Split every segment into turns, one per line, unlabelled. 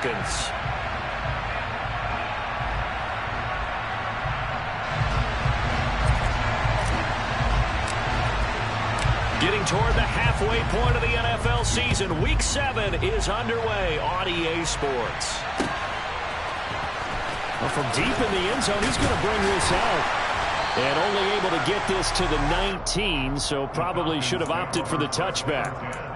Falcons. Getting toward the halfway point of the NFL season. Week 7 is underway on EA Sports. Well, from deep in the end zone, he's going to bring this out. And only able to get this to the 19, so probably should have opted for the touchback.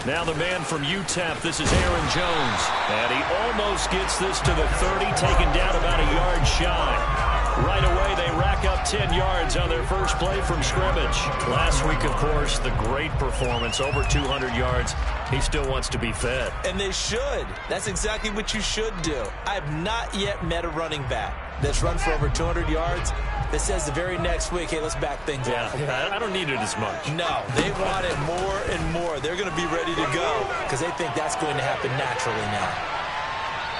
Now the man from UTEP, this is Aaron Jones. And he almost gets this to the 30, taken down about a yard shy. Right away, they rack up 10 yards on their first play from scrimmage. Last week, of course, the great performance, over 200 yards. He still wants to be fed.
And they should. That's exactly what you should do. I have not yet met a running back that's run for over 200 yards that says the very next week, hey, let's back things off.
Yeah, I don't need it as much.
No, they want it more and more. They're going to be ready to go because they think that's going to happen naturally now.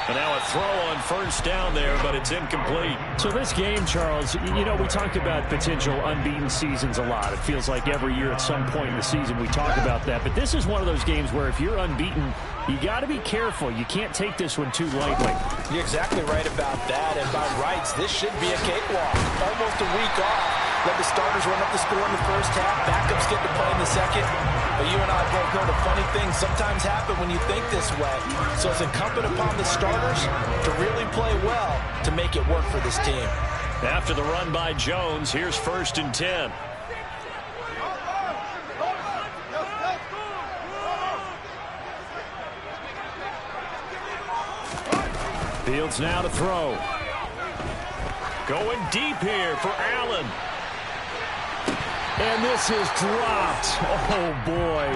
And now a throw on first down there, but it's incomplete.
So this game, Charles, you know, we talk about potential unbeaten seasons a lot. It feels like every year at some point in the season we talk about that. But this is one of those games where if you're unbeaten, you got to be careful. You can't take this one too lightly.
You're exactly right about that. And by rights, this should be a cakewalk. Almost a week off. Let the starters run up the score in the first half. Backups get to play in the second. But you and I both know the funny things sometimes happen when you think this way. So it's incumbent upon the starters to really play well to make it work for this team.
After the run by Jones, here's 1st and 10. Fields now to throw. Going deep here for Allen. And this is dropped. Oh, boy.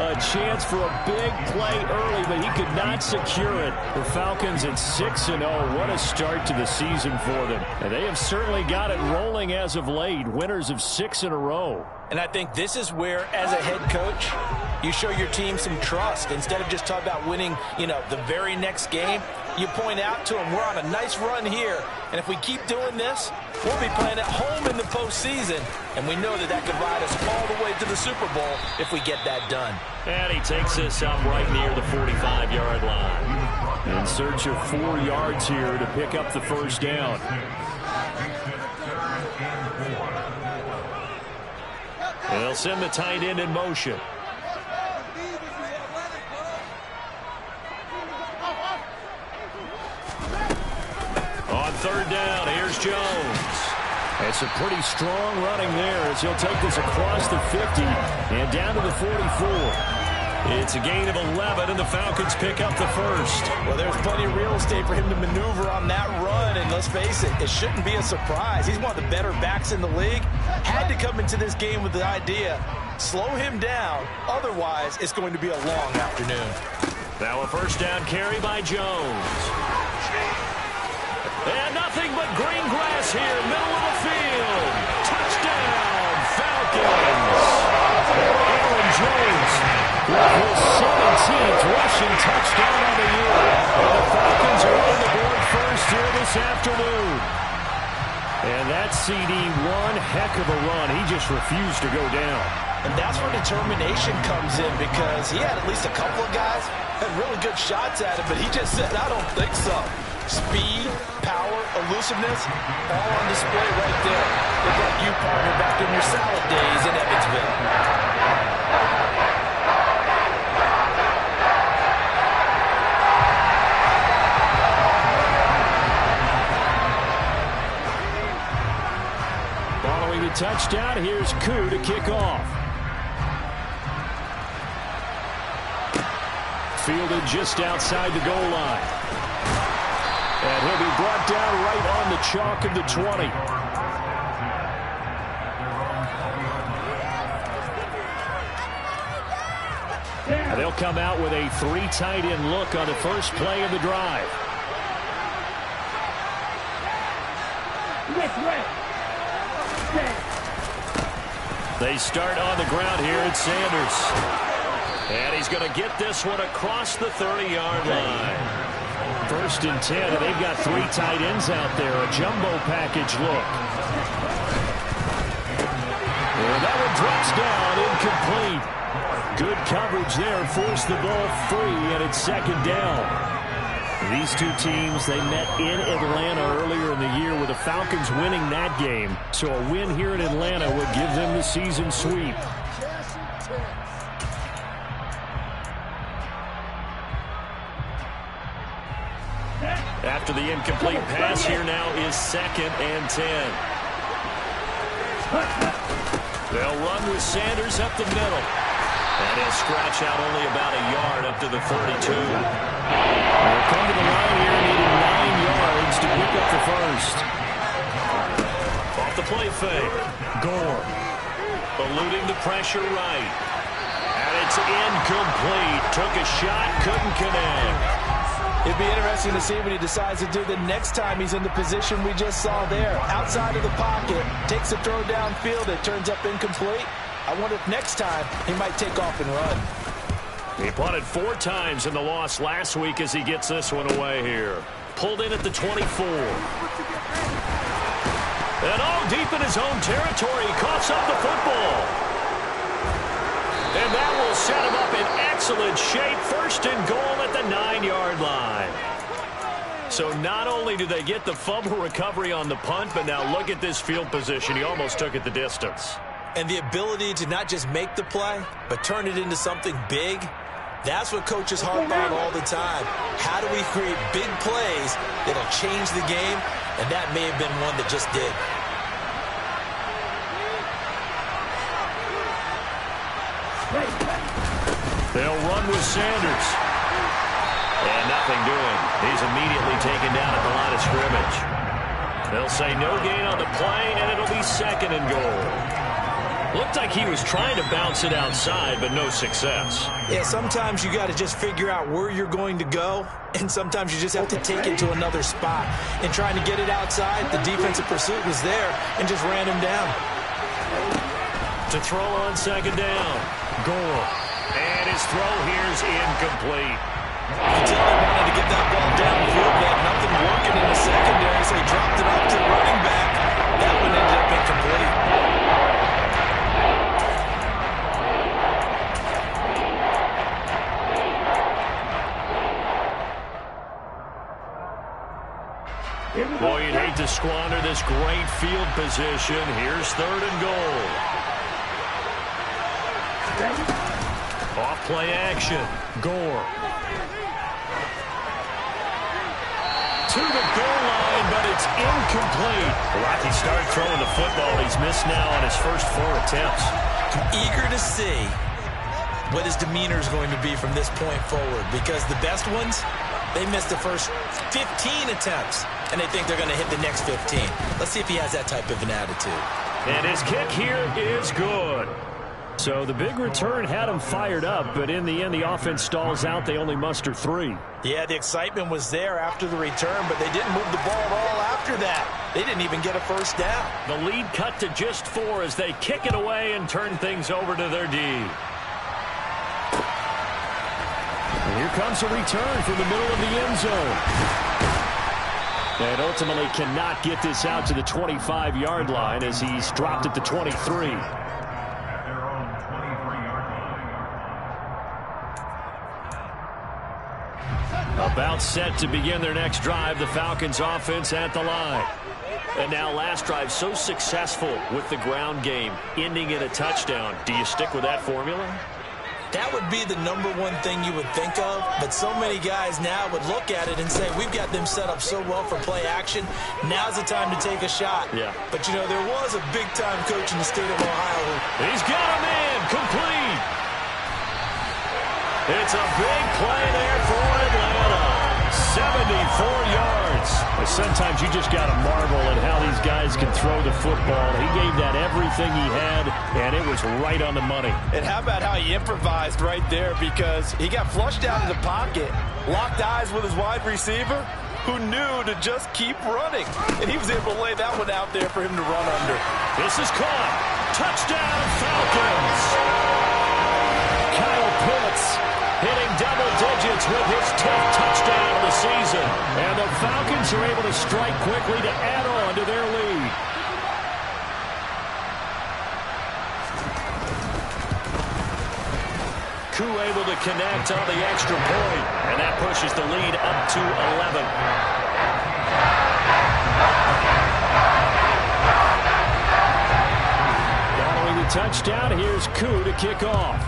A chance for a big play early, but he could not secure it. The Falcons at 6-0. What a start to the season for them. And they have certainly got it rolling as of late. Winners of 6 in a row.
And I think this is where, as a head coach, you show your team some trust. Instead of just talking about winning, the very next game, you point out to them, we're on a nice run here. And if we keep doing this, we'll be playing at home in the postseason. And we know that could ride us all the way to the Super Bowl if we get that done.
And he takes this up right near the 45-yard line. In search of 4 yards here to pick up the first down. And they'll send the tight end in motion. On 3rd down, here's Jones. It's a pretty strong running there as he'll take this across the 50 and down to the 44. It's a gain of 11, and the Falcons pick up the first.
Well, there's plenty of real estate for him to maneuver on that run, and let's face it, it shouldn't be a surprise. He's one of the better backs in the league. Had to come into this game with the idea, slow him down, otherwise it's going to be a long afternoon.
Now a first down carry by Jones. And nothing but green grass here, middle of the field. Touchdown, Falcons. Aaron Jones with his 17th rushing touchdown on the year. And the Falcons are on the board first here this afternoon. And that CD, one heck of a run. He just refused to go down.
And that's where determination comes in, because he had at least a couple of guys had really good shots at it, but he just said, I don't think so. Speed, power, elusiveness, all on display right there. Look like you, partner, back in your salad days in Evansville.
Following the touchdown, here's Koo to kick off. Fielded just outside the goal line. And he'll be brought down right on the chalk of the 20.
They'll come out with a 3 tight end look on the first play of the drive. They start on the ground here at Sanders. And he's going to get this one across the 30-yard line. 1st and 10, and they've got 3 tight ends out there. A jumbo package look. And that one drops down, incomplete. Good coverage there, forced the ball free, and it's 2nd down. These two teams, they met in Atlanta earlier in the year with the Falcons winning that game. So a win here in Atlanta would give them the season sweep. After the incomplete pass, here now is 2nd and 10. They'll run with Sanders up the middle. And he'll scratch out only about a yard up to the 32. They'll come to the line here needing 9 yards to pick up the first. Off the play fake. Gore. Eluding the pressure right. And it's incomplete. Took a shot, couldn't connect.
It'd be interesting to see what he decides to do the next time he's in the position we just saw there. Outside of the pocket, takes a throw downfield, it turns up incomplete. I wonder if next time he might take off and run.
He punted 4 times in the loss last week as he gets this one away here. Pulled in at the 24. And all deep in his own territory, he coughs up the football. And that will set him up in excellent shape. 1st and goal at the 9-yard line. So not only do they get the fumble recovery on the punt, but now look at this field position. He almost took it the distance.
And the ability to not just make the play, but turn it into something big, that's what coaches harp on all the time. How do we create big plays that'll change the game? And that may have been one that just did.
They'll run with Sanders. And nothing doing. He's immediately taken down at the line of scrimmage. They'll say no gain on the play, and it'll be 2nd and goal. Looked like he was trying to bounce it outside, but no success.
Yeah, sometimes you got to just figure out where you're going to go, and sometimes you just have to take it to another spot. And trying to get it outside, the defensive pursuit was there and just ran him down.
To throw on 2nd down. Gore. And his throw here's incomplete.
Until they wanted to get that ball downfield, they had nothing working in the secondary, so he dropped it off to the running back. That one ended up incomplete. Boy, you'd hate to squander this great field position. Here's 3rd and goal. Off play action. Gore. To the goal line, but it's incomplete. Rocky started throwing the football. He's missed now on his first 4 attempts. I'm eager to see what his demeanor is going to be from this point forward, because the best ones, they missed the first 15 attempts, and they think they're going to hit the next 15. Let's see if he has that type of an attitude. And his kick here is good. So the big return had him fired up, but in the end, the offense stalls out. They only muster 3. Yeah, the excitement was there after the return, but they didn't move the ball at all after that. They didn't even get a first down. The lead cut to just 4 as they kick it away and turn things over to their D. And here comes a return from the middle of the end zone. And ultimately cannot get this out to the 25-yard line as he's dropped at the 23. About set to begin their next drive, the Falcons offense at the line. And now last drive so successful with the ground game, ending in a touchdown. Do you stick with that formula? That would be the #1 thing you would think of, but so many guys now would look at it and say, we've got them set up so well for play action, now's the time to take a shot. Yeah. But, you know, there was a big-time coach in the state of Ohio. He's got him in, complete. It's a big play there for Atlanta. 74 yards. A
sometimes you just got to marvel at how these guys can throw the football. He gave that everything he had, and it was right on the money.
And how about how he improvised right there, because he got flushed out of the pocket, locked eyes with his wide receiver, who knew to just keep running. And he was able to lay that one out there for him to run under.
This is caught. Touchdown, Falcons. Kyle Pitts hitting double digits with his 10th touchdown of the season. And the Falcons are able to strike quickly to add on to their lead. Koo able to connect on the extra point, and that pushes the lead up to 11. Following the touchdown, here's Koo to kick off.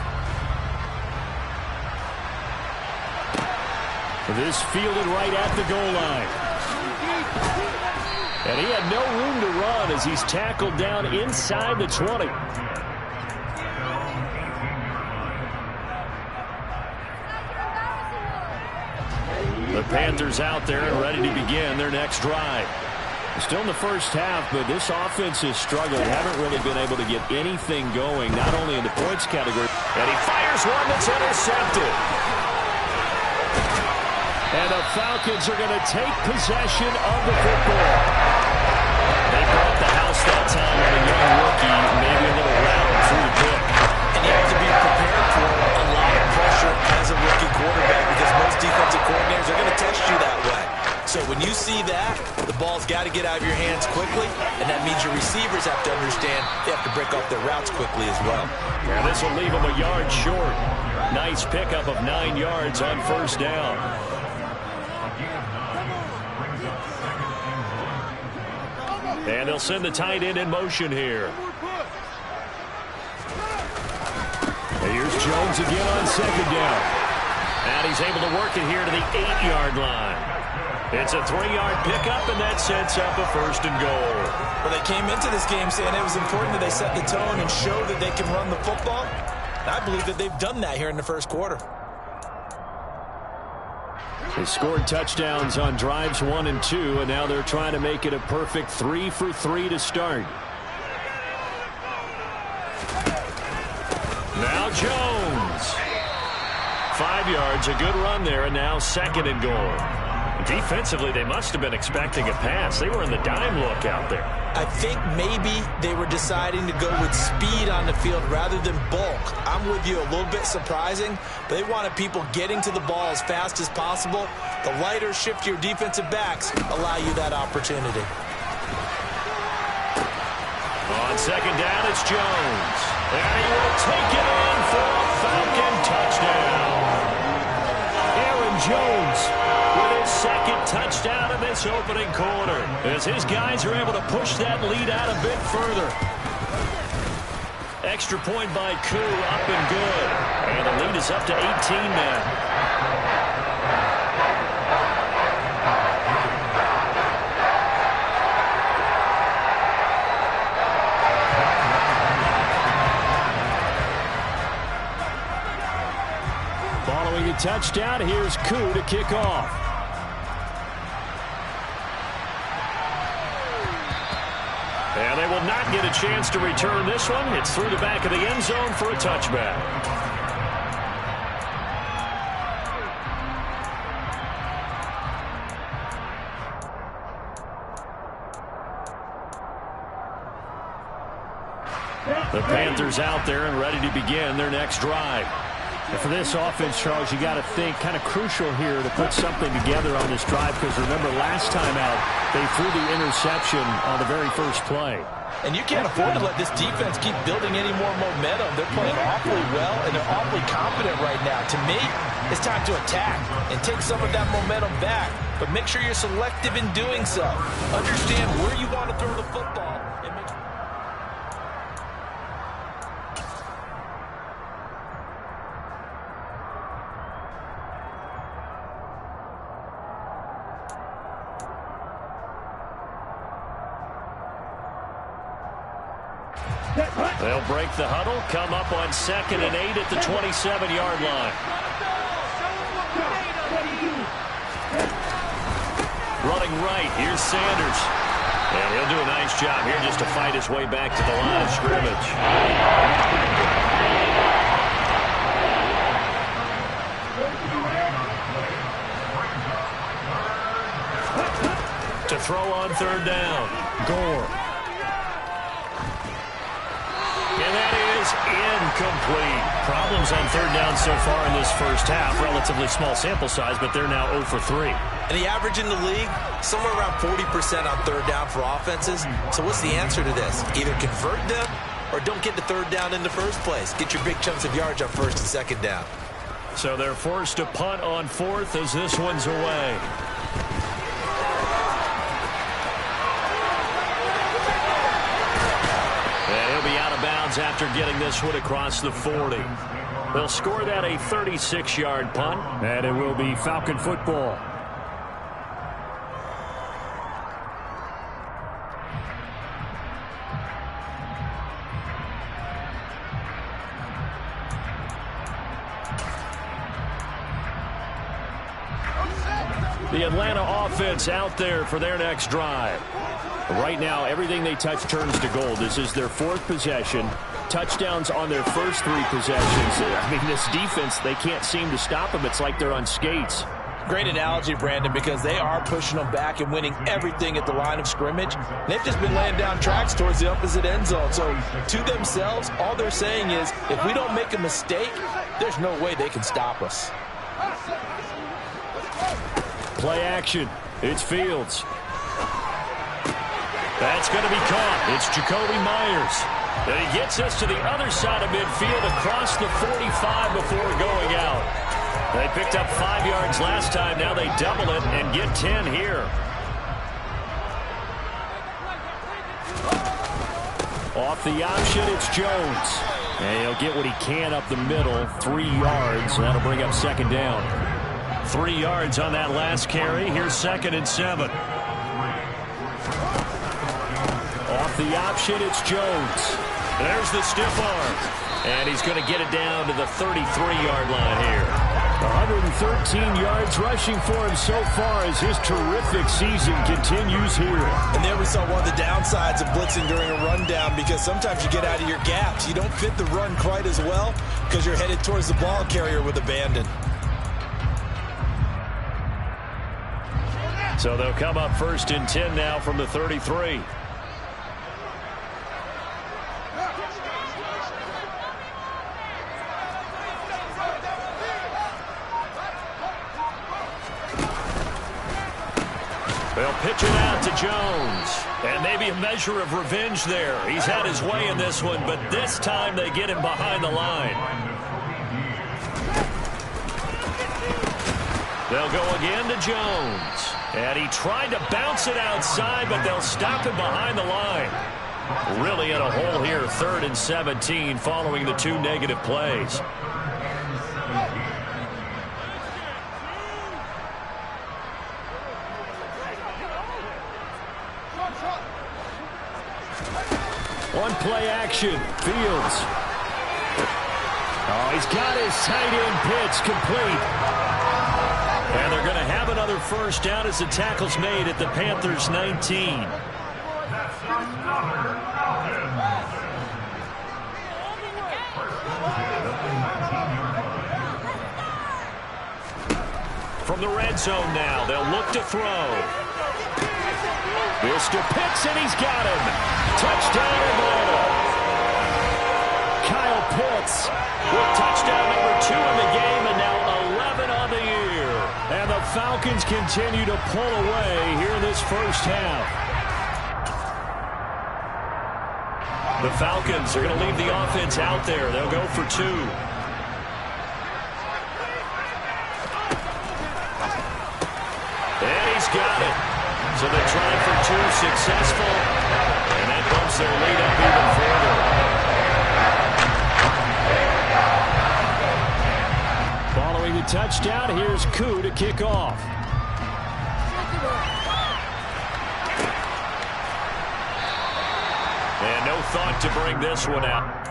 This fielded right at the goal line. And he had no room to run as he's tackled down inside the 20. The Panthers out there and ready to begin their next drive. Still in the first half, but this offense has struggled. Haven't really been able to get anything going, not only in the points category. And he fires one that's intercepted. And the Falcons are going to take possession of the football. They brought the house that time on a young rookie, maybe a little round through the pick.
And you have to be prepared for a lot of pressure as a rookie quarterback, because most defensive coordinators are going to test you that way. So when you see that, the ball's got to get out of your hands quickly, and that means your receivers have to understand they have to break off their routes quickly as well.
Yeah, this will leave them a yard short. Nice pickup of 9 yards on first down. And they'll send the tight end in motion here. And here's Jones again on second down. And he's able to work it here to the 8-yard line. It's a 3-yard pickup, and that sets up a first and goal.
Well, they came into this game saying it was important that they set the tone and show that they can run the football. And I believe that they've done that here in the first quarter.
They scored touchdowns on drives 1 and 2, and now they're trying to make it a perfect 3 for 3 to start. Now Jones. 5 yards, a good run there, and now second and goal. Defensively, they must have been expecting a pass. They were in the dime look out there.
I think maybe they were deciding to go with speed on the field rather than bulk. I'm with you, a little bit surprising, but they wanted people getting to the ball as fast as possible. The lighter, shiftier defensive backs allow you that opportunity.
On second down, it's Jones. And he will take it in for a Falcon touchdown. Aaron Jones with his second touchdown in this opening quarter, as his guys are able to push that lead out a bit further. Extra point by Koo, up and good. And the lead is up to 18 now. Following a touchdown, here's Koo to kick off. And they will not get a chance to return this one. It's through the back of the end zone for a touchback. The Panthers out there and ready to begin their next drive. And for this offense, Charles, you got to think kind of crucial here to put something together on this drive, because remember last time out they threw the interception on the very first play.
And you can't afford to let this defense keep building any more momentum. They're playing awfully well, and they're awfully confident right now. To me, it's time to attack and take some of that momentum back, but make sure you're selective in doing so. Understand where you want to throw the football. And make
They'll break the huddle, come up on 2nd and 8 at the 27-yard line. Running right, here's Sanders. And he'll do a nice job here just to fight his way back to the line of scrimmage. To throw on third down, Gore. And that is incomplete. Problems on third down so far in this first half. Relatively small sample size, but they're now 0 for 3.
And the average in the league, somewhere around 40% on third down for offenses. So what's the answer to this? Either convert them or don't get to third down in the first place. Get your big chunks of yards on first and second down.
So they're forced to punt on fourth as this one's away. And he'll be out of bounds after getting this one across the 40. They'll score that a 36-yard punt, and it will be Falcon football. The Atlanta offense out there for their next drive. Right now, everything they touch turns to gold. This is their fourth possession. Touchdowns on their first 3 possessions. I mean, this defense, they can't seem to stop them. It's like they're on skates.
Great analogy, Brandon, because they are pushing them back and winning everything at the line of scrimmage. They've just been laying down tracks towards the opposite end zone. So to themselves, all they're saying is, if we don't make a mistake, there's no way they can stop us.
Play action. It's Fields. That's going to be caught. It's Jacoby Myers. And he gets us to the other side of midfield across the 45 before going out. They picked up 5 yards last time. Now they double it and get 10 here. Off the option, it's Jones. And he'll get what he can up the middle. 3 yards. That'll bring up second down. 3 yards on that last carry. Here's 2nd and 7. Off the option, it's Jones. There's the stiff arm. And he's going to get it down to the 33-yard line here. 113 yards rushing for him so far as his terrific season continues here.
And there we saw one of the downsides of blitzing during a rundown, because sometimes you get out of your gaps. You don't fit the run quite as well because you're headed towards the ball carrier with abandon.
So they'll come up 1st and 10 now from the 33. They'll pitch it out to Jones. And maybe a measure of revenge there. He's had his way in this one, but this time they get him behind the line. They'll go again to Jones. And he tried to bounce it outside, but they'll stop him behind the line. Really in a hole here, 3rd and 17, following the 2 negative plays. One play action, Fields. Oh, he's got his tight end pitch complete. And they're going to have another first down as the tackle's made at the Panthers' 19. From the red zone now, they'll look to throw. Mr. Pitts, and he's got him. Touchdown, Atlanta. Kyle Pitts with touchdown number 2 in the game, and now 11 on the year. And the Falcons continue to pull away here in this first half. The Falcons are going to leave the offense out there. They'll go for 2. And he's got it. So they try for 2, successful. And that bumps their lead up even further. Following the touchdown, here's Koo to kick off. And no thought to bring this one out.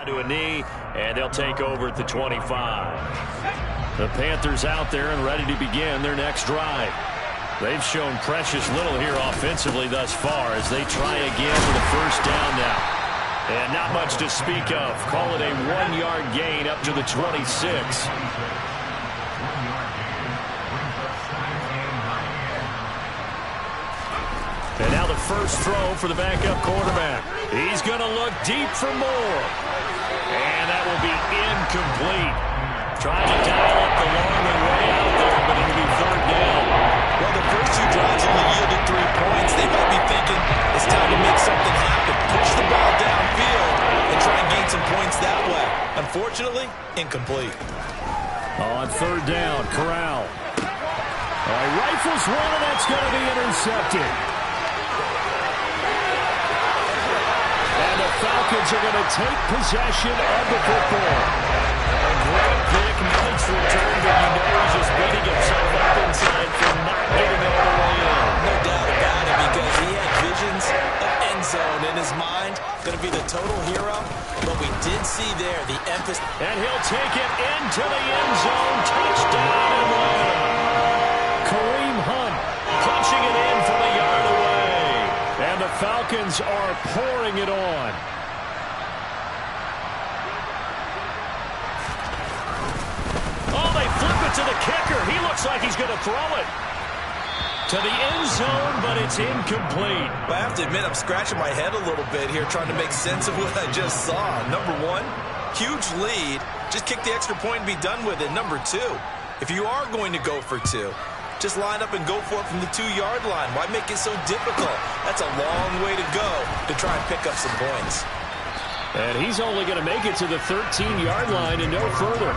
down to a knee, and they'll take over at the 25. The Panthers out there and ready to begin their next drive. They've shown precious little here offensively thus far as they try again with a first down now. And not much to speak of. Call it a 1-yard gain up to the 26. And now the first throw for the backup quarterback. He's going to look deep for more. And that will be incomplete. Trying to dial up the long way out there, but it'll be third down.
Well, the first two drives only yielded 3 points. They might be thinking it's time to make something happen. Push the ball downfield and try and gain some points that way. Unfortunately, incomplete.
On third down, Corral. Rifles one, and that's going to be intercepted. And the Falcons are going to take possession of the football. A great pick, nice return, but you know he's just beating himself up inside for not getting all the way in.
No doubt about it, because he had visions of end zone in his mind. Going to be the total hero, but we did see there the emphasis.
And he'll take it into the end zone. Touchdown Atlanta. Kareem Hunt punching it in from a yard away. And the Falcons are pouring it on. Oh, they flip it to the kicker. He looks like he's going to throw it to the end zone, but it's incomplete.
I have to admit, I'm scratching my head a little bit here trying to make sense of what I just saw. Number one, huge lead. Just kick the extra point and be done with it. Number two, if you are going to go for two, just line up and go for it from the 2-yard line. Why make it so difficult? That's a long way to go to try and pick up some points.
And he's only going to make it to the 13-yard line and no further.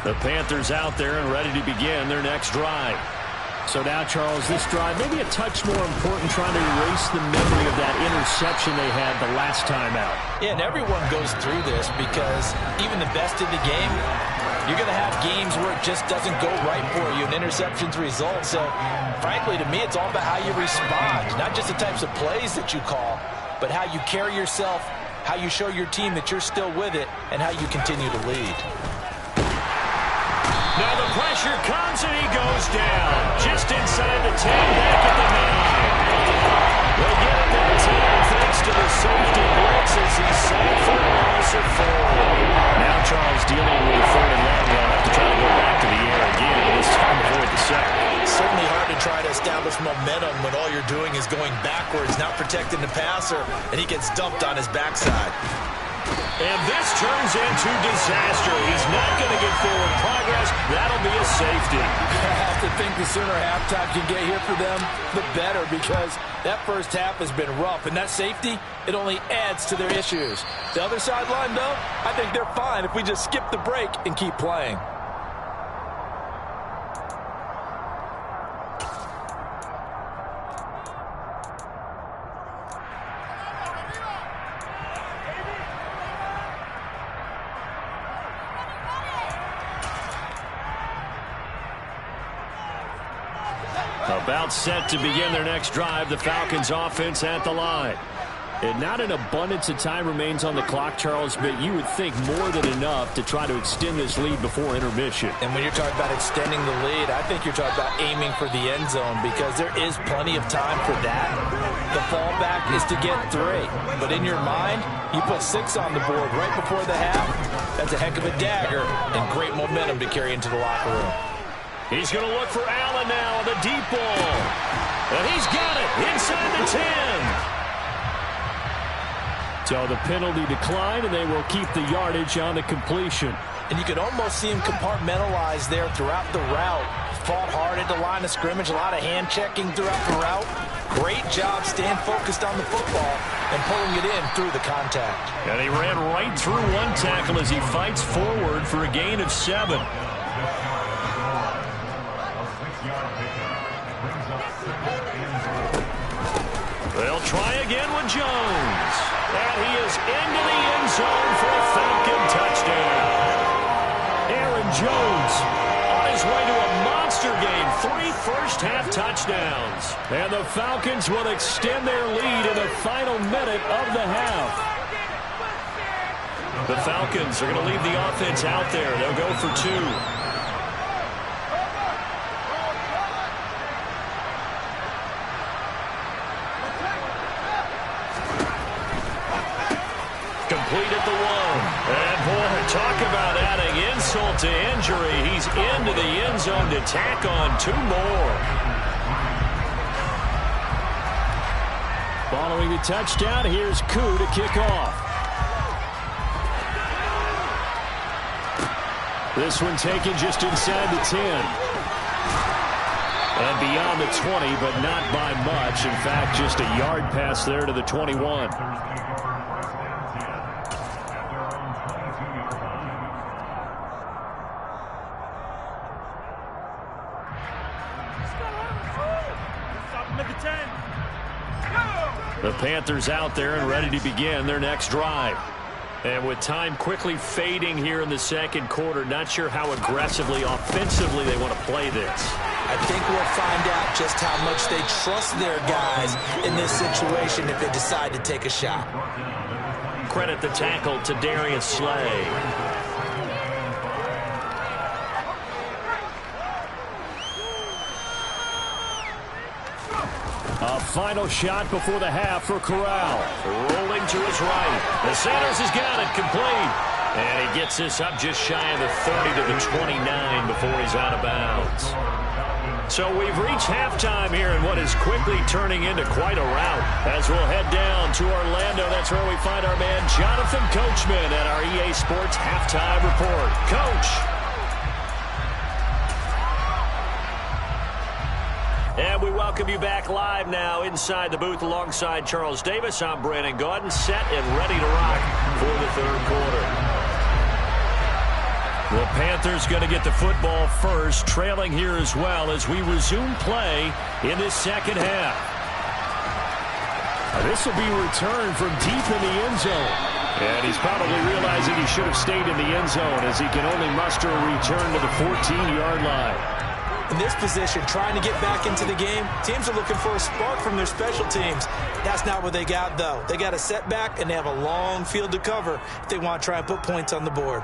The Panthers out there and ready to begin their next drive. So now, Charles, this drive maybe a touch more important, trying to erase the memory of that interception they had the last time out.
Yeah, and everyone goes through this because even the best in the game, you're going to have games where it just doesn't go right for you, and interceptions result. So, frankly, to me, it's all about how you respond, not just the types of plays that you call, but how you carry yourself, how you show your team that you're still with it, and how you continue to lead.
Now the pressure comes and he goes down. Just inside the 10, back at the 9. They get it that time thanks to the safety blitz as he's sacked for a loss of 4. Now Charles dealing with a 3rd and long. They'll have to try to go back to the air again, this time avoid the sack.
Certainly hard to try to establish momentum when all you're doing is going backwards, not protecting the passer, and he gets dumped on his backside.
And this turns into disaster. He's not going to get forward progress. That'll be a safety.
I have to think the sooner halftime can get here for them, the better, because that first half has been rough. And that safety, it only adds to their issues. The other sideline, though, I think they're fine if we just skip the break and keep playing.
About set to begin their next drive, the Falcons offense at the line. And not an abundance of time remains on the clock, Charles, but you would think more than enough to try to extend this lead before intermission.
And when you're talking about extending the lead, I think you're talking about aiming for the end zone because there is plenty of time for that. The fallback is to get 3. But in your mind, you put 6 on the board right before the half. That's a heck of a dagger and great momentum to carry into the locker room.
He's going to look for Allen now on the deep ball. And he's got it inside the 10. So the penalty declined, and they will keep the yardage on the completion.
And you could almost see him compartmentalize there throughout the route. Fought hard at the line of scrimmage, a lot of hand checking throughout the route. Great job staying focused on the football and pulling it in through the contact.
And he ran right through one tackle as he fights forward for a gain of 7. They'll try again with Jones. And he is into the end zone for a Falcon touchdown. Aaron Jones on his way to a monster game. 3 first-half touchdowns. And the Falcons will extend their lead in the final minute of the half. The Falcons are going to leave the offense out there. They'll go for 2. Complete at the 1. And boy, talk about adding insult to injury. He's into the end zone to tack on 2 more. Following the touchdown, here's Koo to kick off. This one taken just inside the 10. And beyond the 20, but not by much. In fact, just a yard pass there to the 21. The Panthers out there and ready to begin their next drive. And with time quickly fading here in the second quarter, not sure how aggressively, offensively they want to play this.
I think we'll find out just how much they trust their guys in this situation if they decide to take a shot.
Credit the tackle to Darius Slay. A final shot before the half for Corral. Rolling to his right. The Sanders has got it complete. And he gets this up just shy of the 30 to the 29 before he's out of bounds. So we've reached halftime here in what is quickly turning into quite a rout. As we'll head down to Orlando, that's where we find our man Jonathan Coachman at our EA Sports Halftime Report. Coach. And we welcome you back live now inside the booth alongside Charles Davis. I'm Brandon Gaudin, set and ready to rock for the third quarter. The Panthers going to get the football first, trailing here as well as we resume play in this second half. This will be returned from deep in the end zone. And he's probably realizing he should have stayed in the end zone as he can only muster a return to the 14-yard line.
In this position, trying to get back into the game, teams are looking for a spark from their special teams. That's not what they got, though. They got a setback, and they have a long field to cover if they want to try and put points on the board.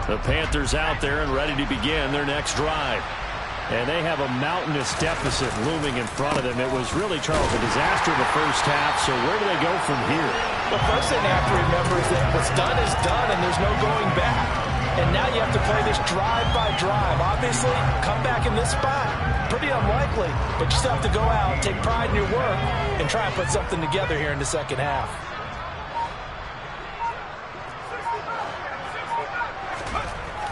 The Panthers out there and ready to begin their next drive. And they have a mountainous deficit looming in front of them. It was really, Charles, a disaster in the first half. So where do they go from here?
The first thing they have to remember is that what's done is done, and there's no going back. And now you have to play this drive by drive. Obviously, come back in this spot, pretty unlikely. But you still have to go out, take pride in your work, and try and put something together here in the second half.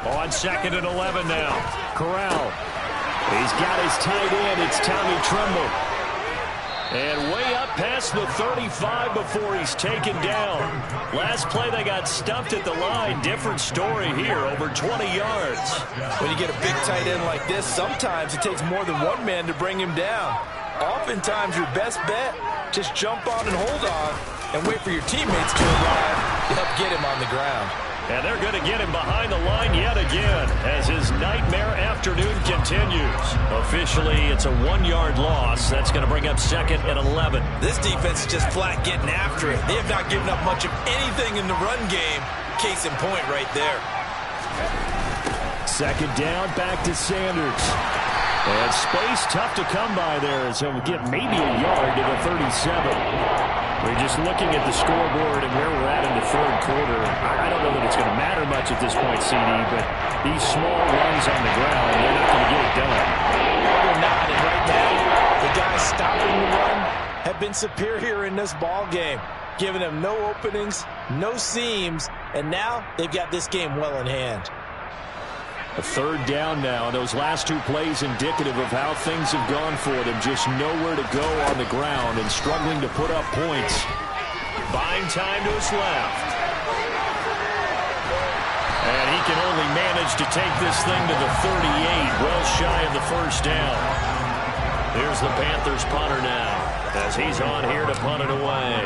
On 2nd and 11 now. Corral. He's got his tight end. It's Tommy Tremble. And way up past the 35 before he's taken down. Last play they got stuffed at the line. Different story here, over 20 yards.
When you get a big tight end like this, sometimes it takes more than one man to bring him down. Oftentimes your best bet, just jump on and hold on and wait for your teammates to arrive to help get him on the ground.
And they're going to get him behind the line yet again as his nightmare afternoon continues. Officially, it's a 1-yard loss. That's going to bring up 2nd and 11.
This defense is just flat getting after it. They have not given up much of anything in the run game. Case in point right there.
2nd down, back to Sanders. And space tough to come by there as he'll get maybe a yard to the 37. We're just looking at the scoreboard and where we're at in the third quarter. I don't know that it's going to matter much at this point, CD, but these small runs on the ground, they're not going to get it done.
They're not, and right now, the guys stopping the run have been superior in this ball game, giving them no openings, no seams, and now they've got this game well in hand.
A 3rd down now. Those last 2 plays indicative of how things have gone for them. Just nowhere to go on the ground and struggling to put up points. Buying time to his left. And he can only manage to take this thing to the 38, well shy of the 1st down. Here's the Panthers punter now as he's on here to punt it away.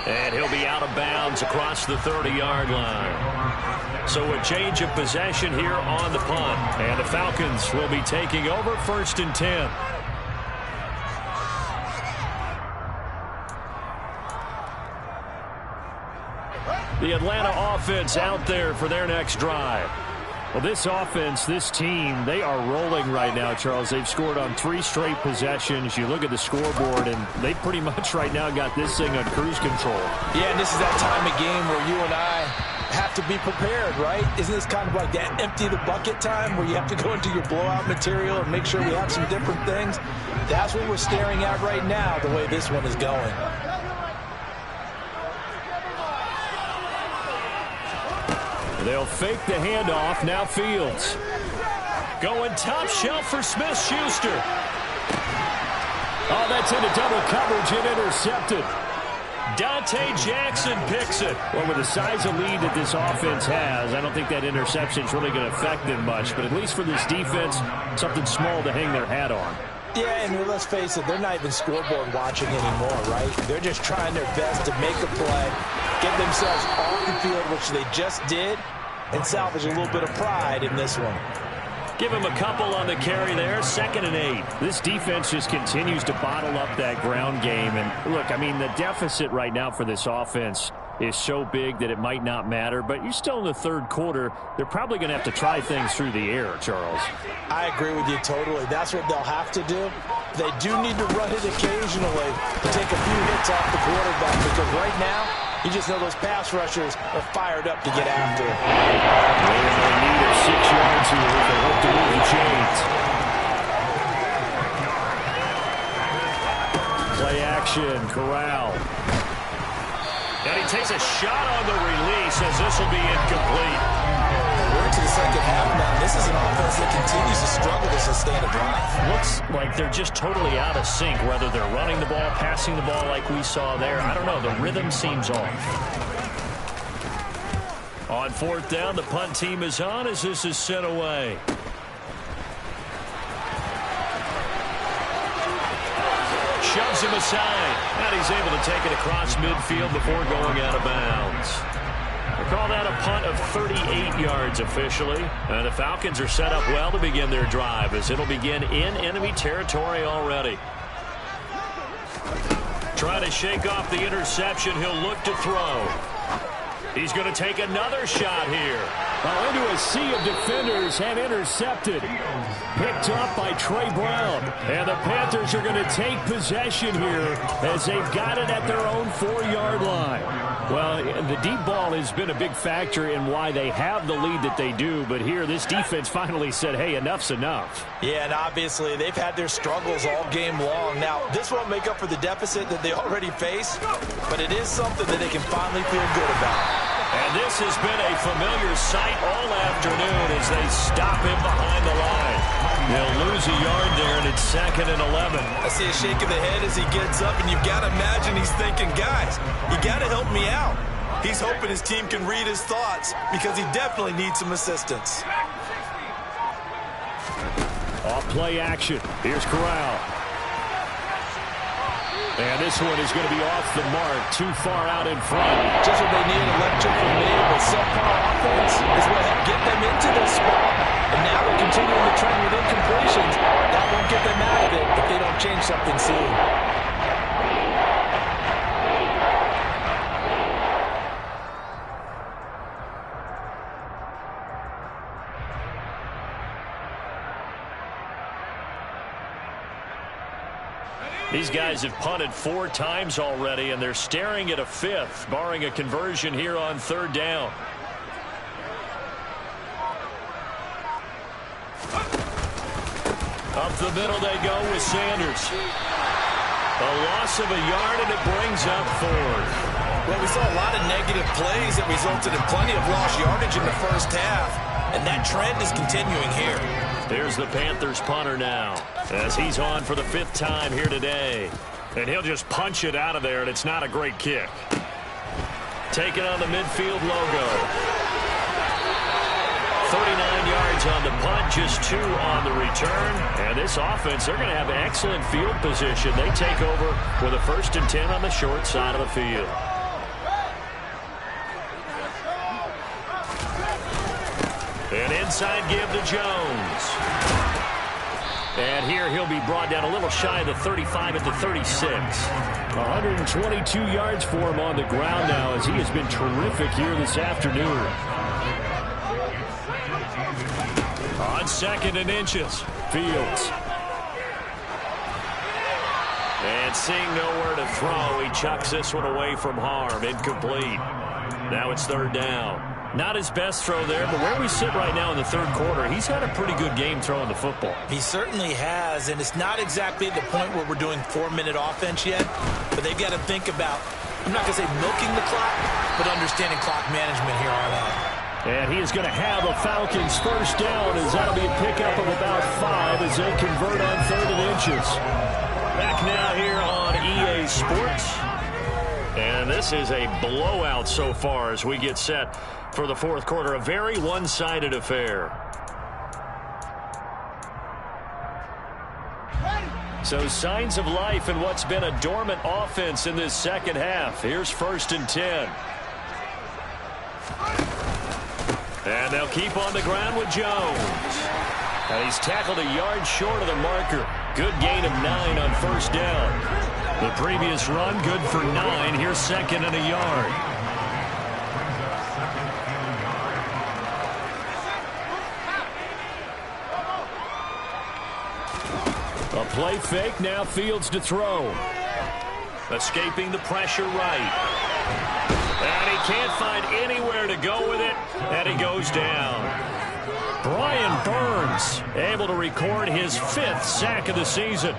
And he'll be out of bounds across the 30-yard line. So a change of possession here on the punt. And the Falcons will be taking over 1st and 10. The Atlanta offense out there for their next drive. Well, this offense, this team, they are rolling right now, Charles. They've scored on 3 straight possessions. You look at the scoreboard, and they pretty much right now got this thing on cruise control.
Yeah, and this is that time of game where you and I have to be prepared, right? Isn't this kind of like that empty the bucket time where you have to go into your blowout material and make sure we have some different things? That's what we're staring at right now, the way this one is going.
They'll fake the handoff. Now Fields. Going top shelf for Smith-Schuster. Oh, that's into double coverage and intercepted. Dante Jackson picks it. Well, with the size of lead that this offense has, I don't think that interception is really going to affect them much. But at least for this defense, something small to hang their hat on.
Yeah, and let's face it, they're not even scoreboard watching anymore, right? They're just trying their best to make a play, get themselves off the field, which they just did, and salvage a little bit of pride in this one.
Give him a couple on the carry there. 2nd and 8. This defense just continues to bottle up that ground game. And look, I mean, the deficit right now for this offense is so big that it might not matter. But you're still in the 3rd quarter. They're probably going to have to try things through the air, Charles. I
agree with you totally. That's what they'll have to do. They do need to run it occasionally to take a few hits off the quarterback, because right now, you just know those pass rushers are fired up to get after it.
They're in need of 6 yards here if they hope to move the chains. Play action, Corral. And he takes a shot on the release as this will be incomplete.
We're into the second half now. This is an offense that continues to struggle to sustain a drive.
Looks like they're just totally out of sync, whether they're running the ball, passing the ball like we saw there. I don't know. The rhythm seems off. On 4th down, the punt team is on as this is sent away. Shoves him aside, and he's able to take it across midfield before going out of bounds. We'll call that a punt of 38 yards officially. And the Falcons are set up well to begin their drive, as it'll begin in enemy territory already. Trying to shake off the interception. He'll look to throw. He's going to take another shot here. Well, into a sea of defenders and intercepted. Picked up by Trey Brown. And the Panthers are going to take possession here as they've got it at their own 4-yard line. Well, the deep ball has been a big factor in why they have the lead that they do. But here, this defense finally said, hey, enough's enough.
Yeah, and obviously they've had their struggles all game long. Now, this won't make up for the deficit that they already face, but it is something that they can finally feel good about.
And this has been a familiar sight all afternoon as they stop him behind the line. They'll lose a yard there, and it's 2nd and 11.
I see a shake of the head as he gets up, and you've got to imagine he's thinking, guys, you got to help me out. He's hoping his team can read his thoughts because he definitely needs some assistance.
Off play action. Here's Corral. And this one is going to be off the mark, too far out in front.
Just what they need, electric from me, but subpar offense is what helped get them into this spot. And now they're continuing the trend with incompletions. That won't get them out of it if they don't change something soon.
These guys have punted 4 times already, and they're staring at a 5th, barring a conversion here on 3rd down. Up the middle they go with Sanders. A loss of a yard, and it brings up 4th.
Well, we saw a lot of negative plays that resulted in plenty of lost yardage in the first half, and that trend is continuing here.
Here's the Panthers punter now, as he's on for the 5th time here today. And he'll just punch it out of there, and it's not a great kick. Taking on the midfield logo. 39 yards on the punt, just 2 on the return. And this offense, they're going to have excellent field position. They take over with a 1st and 10 on the short side of the field. onside give to Jones. And here he'll be brought down a little shy of the 35 at the 36. 122 yards for him on the ground now as he has been terrific here this afternoon. On 2nd and inches, Fields. And seeing nowhere to throw, he chucks this one away from harm. Incomplete. Now it's 3rd down. Not his best throw there, but where we sit right now in the 3rd quarter, he's had a pretty good game throwing the football.
He certainly has, and it's not exactly at the point where we're doing 4-minute offense yet, but they've got to think about, I'm not going to say milking the clock, but understanding clock management here on out.
And he is going to have a Falcons 1st down as that'll be a pickup of about 5 as they convert on 3rd and inches. Back now here on EA Sports. And this is a blowout so far as we get set for the 4th quarter. A very one-sided affair. So signs of life in what's been a dormant offense in this 2nd half. Here's 1st and 10. And they'll keep on the ground with Jones. And he's tackled a yard short of the marker. Good gain of 9 on 1st down. The previous run, good for 9. Here's 2nd and a yard. A play fake, now Fields to throw. Escaping the pressure right. And he can't find anywhere to go with it, and he goes down. Brian Burns able to record his 5th sack of the season.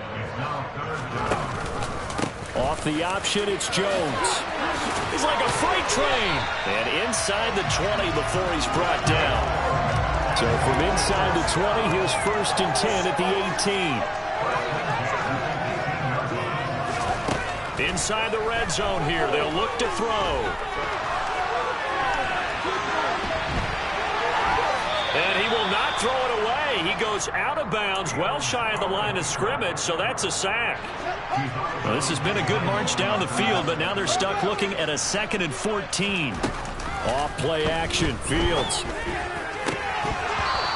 Off the option, it's Jones. He's like a freight train. And inside the 20 before he's brought down. So from inside the 20, here's 1st and 10 at the 18. Inside the red zone here, they'll look to throw. And he will not throw it away. He goes out of bounds, well shy of the line of scrimmage, so that's a sack. Well, this has been a good march down the field, but now they're stuck looking at a 2nd and 14. Off play action, Fields.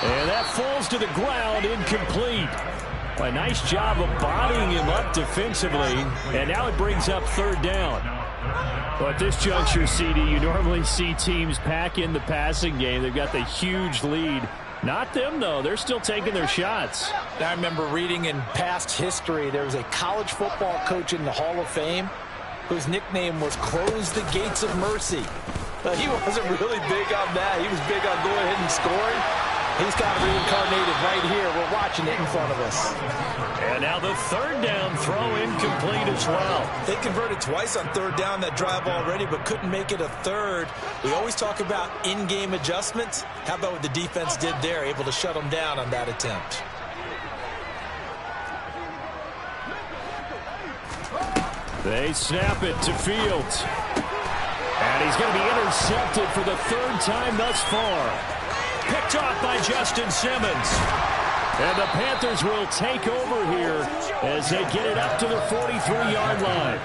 And that falls to the ground, incomplete. A nice job of bodying him up defensively, and now it brings up 3rd down. Well, at this juncture, CD, you normally see teams pack in the passing game. They've got the huge lead. Not them, though. They're still taking their shots.
I remember reading in past history, there was a college football coach in the Hall of Fame whose nickname was Close the Gates of Mercy. But he wasn't really big on that. He was big on going ahead and scoring. He's got reincarnated right here. We're watching it in front of us.
And now the 3rd down throw incomplete as well.
They converted twice on 3rd down that drive already, but couldn't make it a 3rd. We always talk about in-game adjustments. How about what the defense did there, able to shut them down on that attempt?
They snap it to Fields. And he's going to be intercepted for the 3rd time thus far. Picked off by Justin Simmons. And the Panthers will take over here as they get it up to the 43-yard line.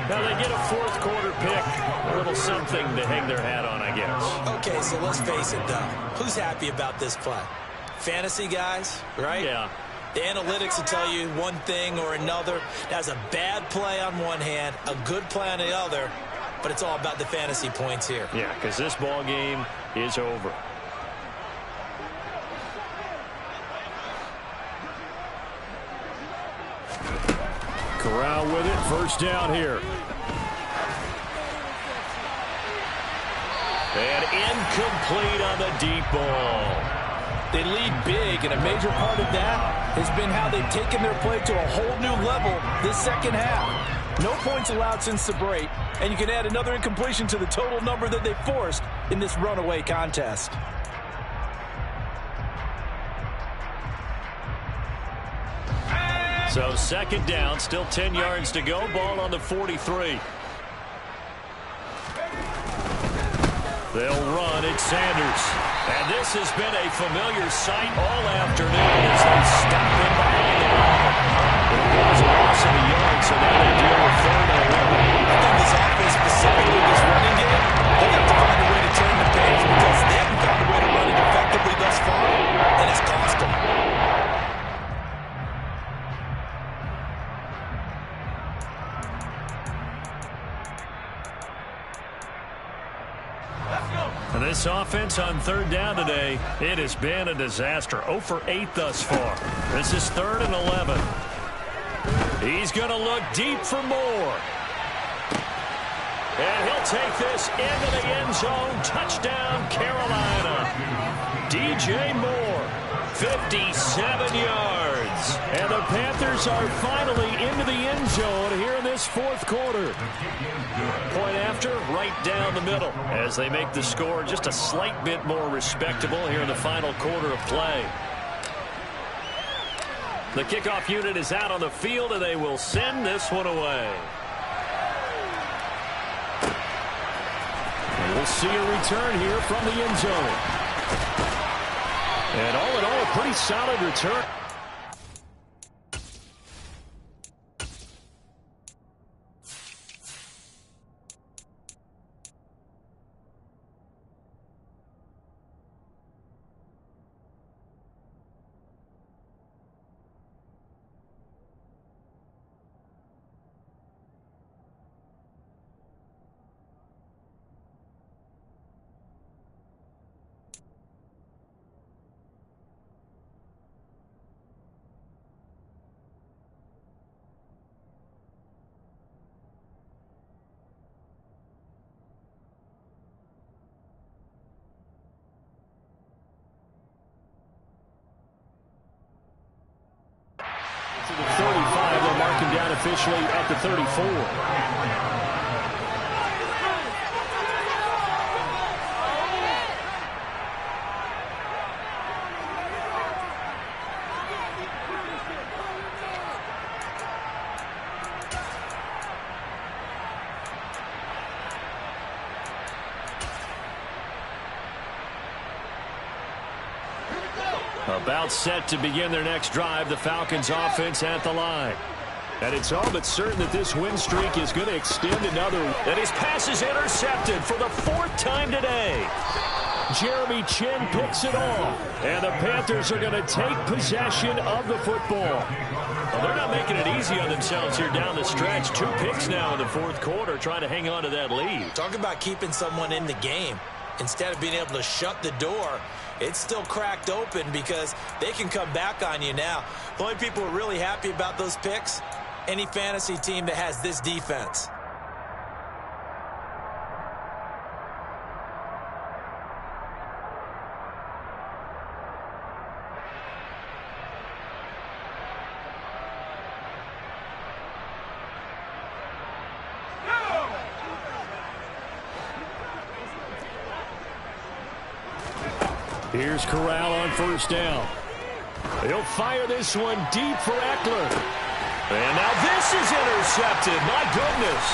Now they get a 4th quarter pick. A little something to hang their hat on, I guess.
Okay, so let's face it, though. Who's happy about this play? Fantasy guys, right?
Yeah.
The analytics will tell you one thing or another. That's a bad play on one hand, a good play on the other, but it's all about the fantasy points here.
Yeah, because this ball game is over. Corral with it, 1st down here. And incomplete on the deep ball.
They lead big, and a major part of that has been how they've taken their play to a whole new level this 2nd half. No points allowed since the break, and you can add another incompletion to the total number that they forced in this runaway contest.
So 2nd down, still 10 yards to go. Ball on the 43. They'll run. It's Sanders. And this has been a familiar sight all afternoon as they stop him behind the line. It was a loss of a yard, so now they deal with 3rd and 11.
I think this offense, specifically this running game, they have to find a way to turn the page because they haven't found a way to run it effectively thus far.
And this offense on third down today, it has been a disaster. 0 for 8 thus far. This is 3rd and 11. He's going to look deep for more. And he'll take this into the end zone. Touchdown, Carolina. DJ Moore, 57 yards. And the Panthers are finally into the end zone here in this fourth quarter. Point after, right down the middle, as they make the score just a slight bit more respectable here in the final quarter of play. The kickoff unit is out on the field, and they will send this one away. And we'll see a return here from the end zone. And all in all, a pretty solid return. To the 35, they'll mark him down officially at the 34. About set to begin their next drive, the Falcons offense at the line. And it's all but certain that this win streak is going to extend another. And his pass is intercepted for the 4th time today. Jeremy Chin picks it off. And the Panthers are going to take possession of the football. Well, they're not making it easy on themselves here down the stretch. 2 picks now in the 4th quarter, trying to hang on to that lead.
Talk about keeping someone in the game. Instead of being able to shut the door, it's still cracked open because they can come back on you now. The only people who are really happy about those picks, any fantasy team that has this defense.
Here's Corral on 1st down. He'll fire this one deep for Eckler. And now this is intercepted. My goodness.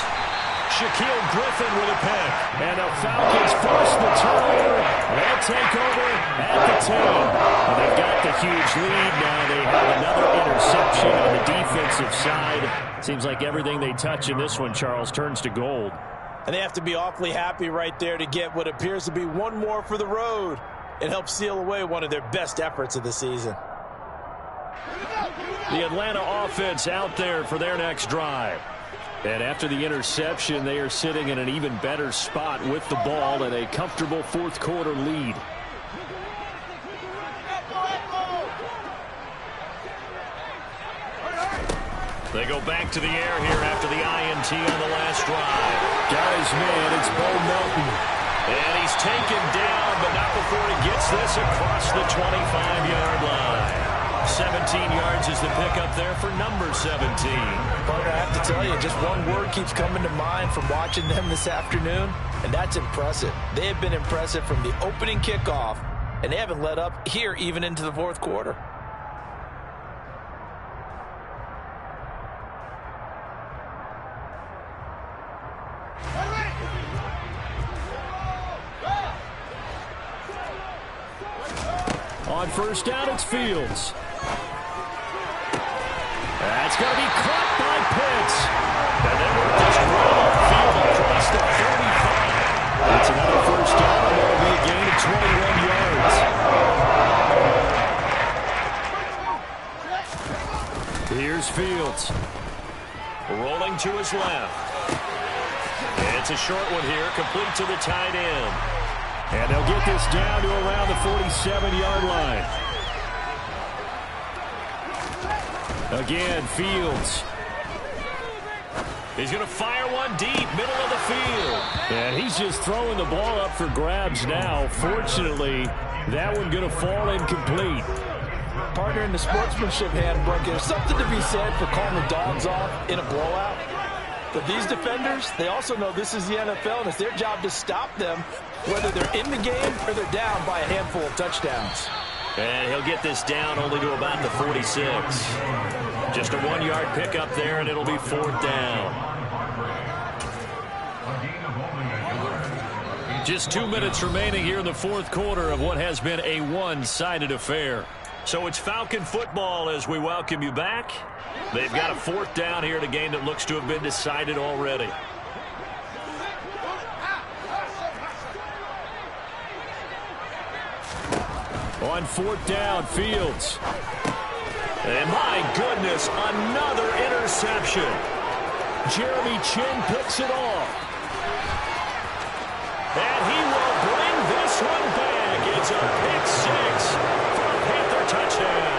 Shaquille Griffin with a pick. And the Falcons force the turnover. They'll take over at the 10. And they've got the huge lead. Now they have another interception on the defensive side. Seems like everything they touch in this one, Charles, turns to gold.
And they have to be awfully happy right there to get what appears to be one more for the road. It helps seal away one of their best efforts of the season.
The Atlanta offense out there for their next drive. And after the interception, they are sitting in an even better spot with the ball and a comfortable 4th quarter lead. They go back to the air here after the INT on the last drive. Got his man, it's Bo Melton. And he's taken down, but not before he gets this across the 25-yard line. 17 yards is the pickup there for number 17.
Partner, I have to tell you, just one word keeps coming to mind from watching them this afternoon, and that's impressive. They have been impressive from the opening kickoff, and they haven't let up here even into the 4th quarter.
On 1st down, it's Fields. That's going to be caught by Pitts. And then we're just right up field across the 35. That's another 1st down, and that'll be a gain of 21 yards. Here's Fields. Rolling to his left. It's a short one here, complete to the tight end. And they'll get this down to around the 47-yard line. Again, Fields.
He's going to fire one deep, middle of the field.
And he's just throwing the ball up for grabs now. Fortunately, that one going to fall incomplete.
Partner, in the sportsmanship handbook, there's something to be said for calling the dogs off in a blowout. But these defenders, they also know this is the NFL, and it's their job to stop them, whether they're in the game or they're down by a handful of touchdowns.
And he'll get this down only to about the 46. Just a 1-yard pickup there, and it'll be 4th down. Just 2 minutes remaining here in the 4th quarter of what has been a one-sided affair. So it's Falcon football as we welcome you back. They've got a 4th down here in a game that looks to have been decided already.
On 4th down, Fields.
And my goodness, another interception.
Jeremy Chin picks it off.
And he will bring this one back. It's a pick 6 for a Panther touchdown.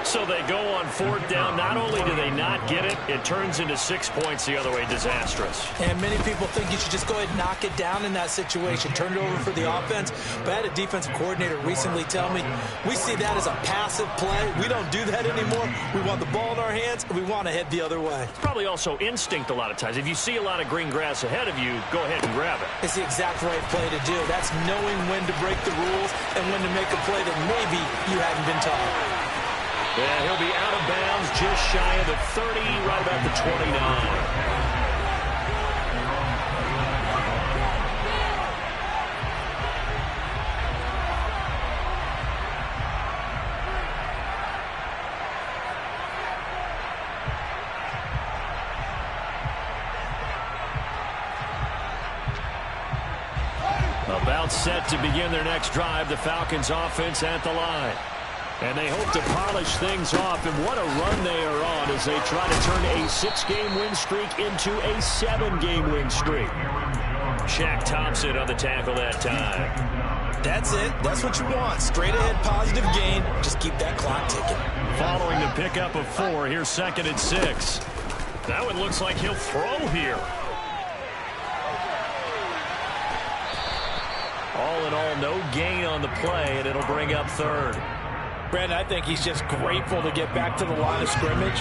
So they go on 4th down. Not only do they not get it, it turns into 6 points the other way. Disastrous.
And many people think you should just go ahead and knock it down in that situation. Turn it over for the offense. But I had a defensive coordinator recently tell me, we see that as a passive play. We don't do that anymore. We want the ball in our hands, and we want to head the other way.
It's probably also instinct a lot of times. If you see a lot of green grass ahead of you, go ahead and grab it.
It's the exact right play to do. That's knowing when to break the rules and when to make a play that maybe you hadn't been taught.
And he'll be out of bounds just shy of the 30, right about the 29. About set to begin their next drive, the Falcons offense at the line.
And they hope to polish things off, and what a run they are on as they try to turn a 6-game win streak into a 7-game win streak.
Shaq Thompson on the tackle that time.
That's it. That's what you want. Straight ahead positive gain. Just keep that clock ticking.
Following the pickup of 4, here's 2nd and 6.
That one looks like he'll throw here. All in all, no gain on the play, and it'll bring up 3rd.
Brandon, I think he's just grateful to get back to the line of scrimmage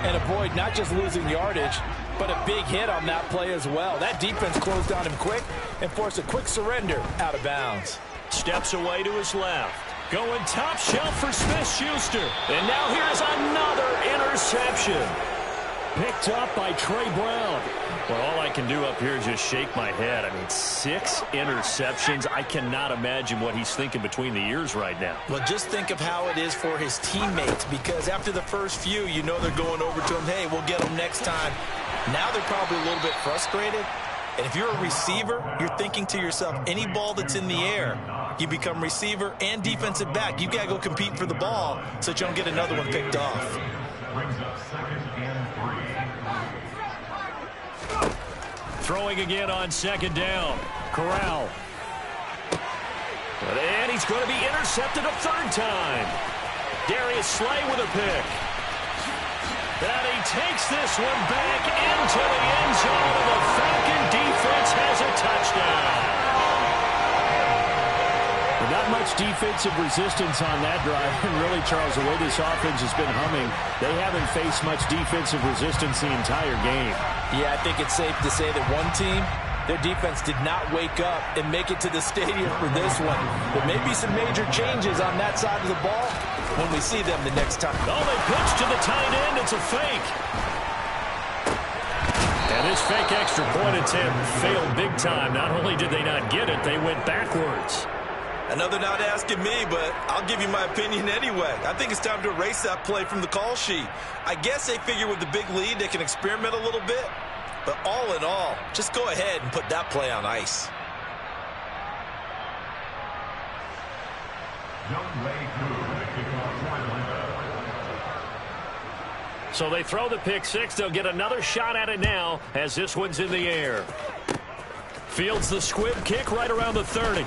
and avoid not just losing yardage, but a big hit on that play as well. That defense closed on him quick and forced a quick surrender out of bounds.
Steps away to his left. Going top shelf for Smith-Schuster. And now here's another interception.
Picked up by Trey Brown.
Well, all I can do up here is just shake my head. I mean, 6 interceptions. I cannot imagine what he's thinking between the ears right now.
Well, just think of how it is for his teammates, because after the first few, you know they're going over to him, hey, we'll get him next time. Now they're probably a little bit frustrated. And if you're a receiver, you're thinking to yourself, any ball that's in the air, you become receiver and defensive back. You've got to go compete for the ball so that you don't get another one picked off.
Throwing again on 2nd down. Corral.
And he's going to be intercepted a 3rd time. Darius Slay with a pick. And he takes this one back into the end zone, and the Falcon defense has a touchdown.
Not much defensive resistance on that drive. And really, Charles, the way this offense has been humming, they haven't faced much defensive resistance the entire game.
Yeah, I think it's safe to say that one team, their defense did not wake up and make it to the stadium for this one. There may be some major changes on that side of the ball when we see them the next time.
Oh, they pitch to the tight end. It's a fake.
And this fake extra point attempt failed big time. Not only did they not get it, they went backwards.
Another not asking me, but I'll give you my opinion anyway. I think it's time to erase that play from the call sheet. I guess they figure with the big lead they can experiment a little bit. But all in all, just go ahead and put that play on ice.
So they throw the pick 6. They'll get another shot at it now as this one's in the air. Fields the squib kick right around the 30.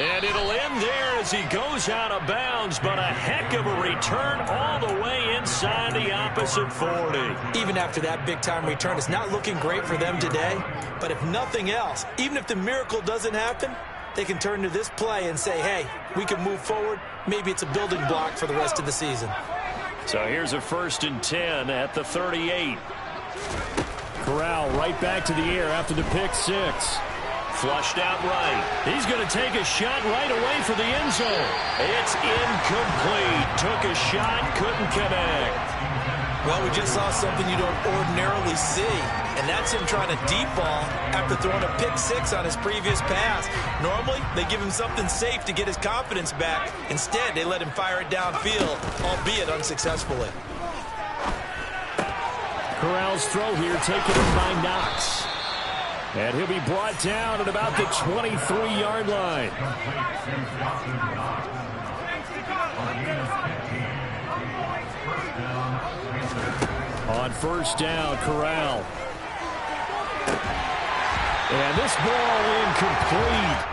And it'll end there as he goes out of bounds, but a heck of a return all the way inside the opposite 40.
Even after that big-time return, it's not looking great for them today. But if nothing else, even if the miracle doesn't happen, they can turn to this play and say, hey, we can move forward. Maybe it's a building block for the rest of the season.
So here's a 1st and 10 at the 38.
Corral right back to the air after the pick 6.
Flushed out right. He's going to take a shot right away for the end zone. It's incomplete. Took a shot, couldn't connect.
Well, we just saw something you don't ordinarily see, and that's him trying to deep ball after throwing a pick 6 on his previous pass. Normally, they give him something safe to get his confidence back. Instead, they let him fire it downfield, albeit unsuccessfully.
Corral's throw here taken in by Knox. And he'll be brought down at about the 23-yard line. On 1st down, Corral. And this ball incomplete.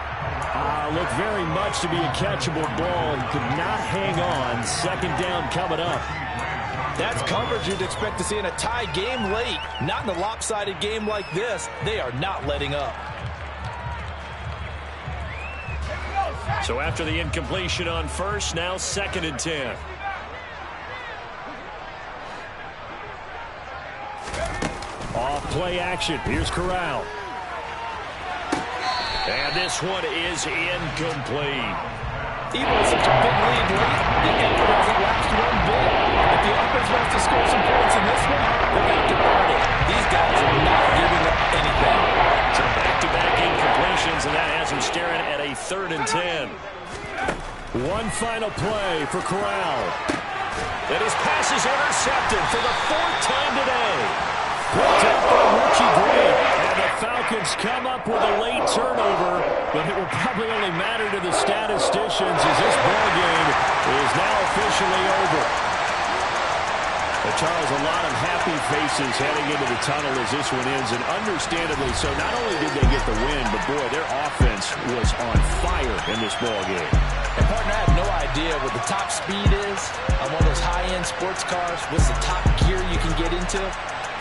Looked very much to be a catchable ball. He could not hang on. 2nd down coming up.
That's coverage you'd expect to see in a tie game late. Not in a lopsided game like this. They are not letting up.
So after the incompletion on 1st, now 2nd and 10.
Off play action. Here's Corral.
And this one is incomplete.
Even with such a big lead late, the effort hasn't last one bit. If the offense wants to score some points in this one, they're going to earn it. These guys are not giving up anything.
So back-to-back incompletions, and that has him staring at a 3rd and 10.
One final play for Corral.
And his pass is intercepted for the 4th time today.
Picked up by Richie Gray. And the Falcons come up with a late turnover, but it will probably only matter to the statisticians as this ball game is now officially over. But Charles, a lot of happy faces heading into the tunnel as this one ends, and understandably so. Not only did they get the win, but boy, their offense was on fire in this ball game.
And partner, I have no idea what the top speed is on one of those high-end sports cars. What's the top gear you can get into?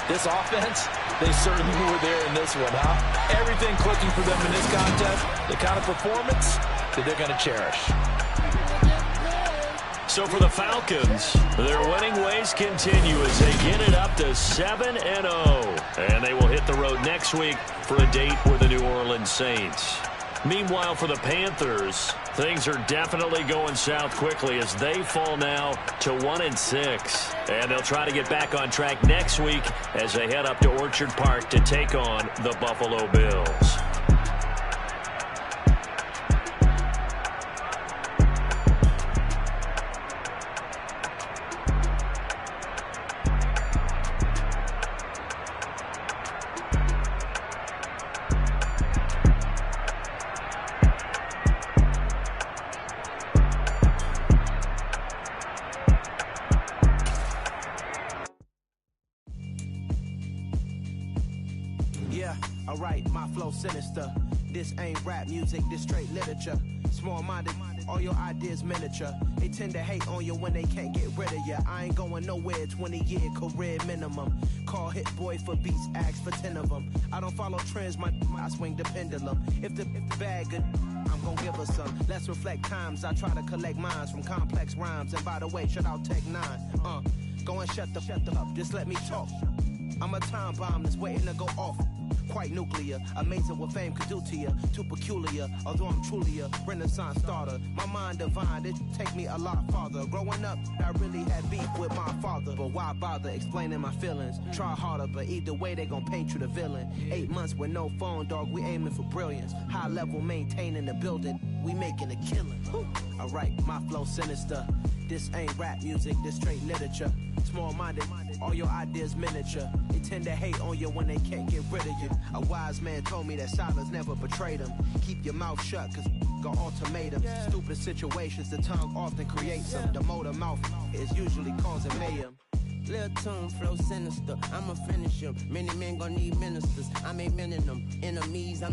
This offense, they certainly were there in this one, huh? Everything clicking for them in this contest, the kind of performance that they're going to cherish.
So for the Falcons, their winning ways continue as they get it up to 7-0. And they will hit the road next week for a date with the New Orleans Saints. Meanwhile, for the Panthers, things are definitely going south quickly as they fall now to 1-6. And they'll try to get back on track next week as they head up to Orchard Park to take on the Buffalo Bills.
Alright, my flow sinister. This ain't rap music, this straight literature. Small-minded, all your ideas miniature. They tend to hate on you when they can't get rid of you. I ain't going nowhere, 20-year career minimum. Call Hit Boy for beats, ask for 10 of them. I don't follow trends, I swing the pendulum. If the bag good, I'm gonna give her some. Let's reflect times, I try to collect minds from complex rhymes. And by the way, shut out Tech 9. Go and shut the up, just let me talk. I'm a time bomb that's waiting to go off. Quite nuclear, amazing what fame could do to you. Too peculiar, although I'm truly a renaissance starter. My mind divine, it take me a lot farther. Growing up, I really had beef with my father. But why bother explaining my feelings? Try harder, but either way they gon' paint you the villain. 8 months with no phone, dog, we aiming for brilliance. High level maintaining the building, we making a killing. Alright, my flow sinister. This ain't rap music, this straight literature. Small-minded, all your ideas miniature. They tend to hate on you when they can't get rid of you. A wise man told me that silence never betrayed him. Keep your mouth shut, cause got ultimatums. Stupid situations, the tongue often creates them. The motor mouth is usually causing mayhem. Lil' tune, flow sinister. I'ma finish him. Many men gon' need ministers. I'm a men in them. Enemies, I'm